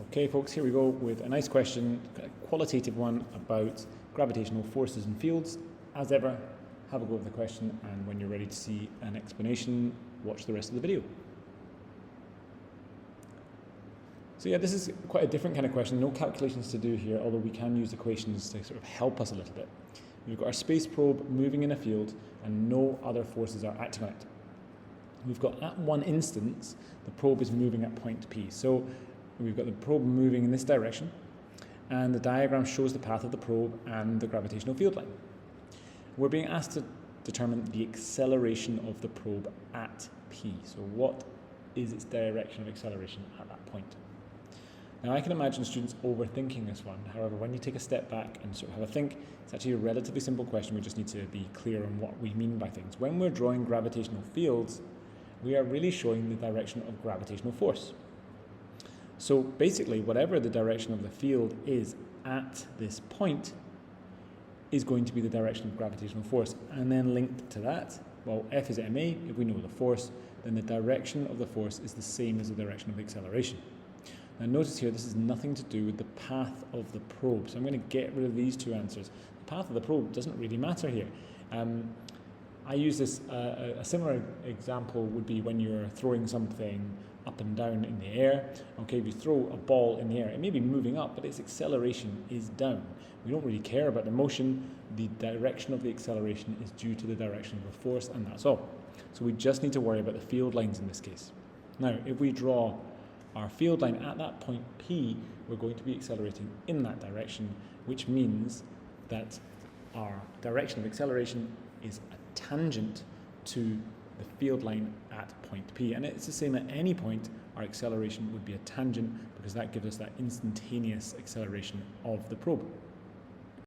Okay folks, here we go with a nice question, a qualitative one about gravitational forces and fields. As ever, have a go at the question, and when you're ready to see an explanation, watch the rest of the video. So yeah, this is quite a different kind of question, no calculations to do here, although we can use equations to sort of help us a little bit. We've got our space probe moving in a field and no other forces are acting on it. We've got at one instance, the probe is moving at point P. So we've got the probe moving in this direction, and the diagram shows the path of the probe and the gravitational field line. We're being asked to determine the acceleration of the probe at P. So what is its direction of acceleration at that point? Now I can imagine students overthinking this one. However, when you take a step back and sort of have a think, it's actually a relatively simple question. We just need to be clear on what we mean by things. When we're drawing gravitational fields, we are really showing the direction of gravitational force. So basically, whatever the direction of the field is at this point is going to be the direction of gravitational force. And then linked to that, well, F is ma, if we know the force, then the direction of the force is the same as the direction of acceleration. Now notice here, this is nothing to do with the path of the probe. So I'm going to get rid of these two answers. The path of the probe doesn't really matter here. I use this, a similar example would be when you're throwing something up and down in the air. Okay, if you throw a ball in the air, it may be moving up, but its acceleration is down. We don't really care about the motion. The direction of the acceleration is due to the direction of the force, and that's all. So we just need to worry about the field lines in this case. Now, if we draw our field line at that point P, we're going to be accelerating in that direction, which means that our direction of acceleration is a tangent to the field line at point P. And it's the same at any point, our acceleration would be a tangent because that gives us that instantaneous acceleration of the probe.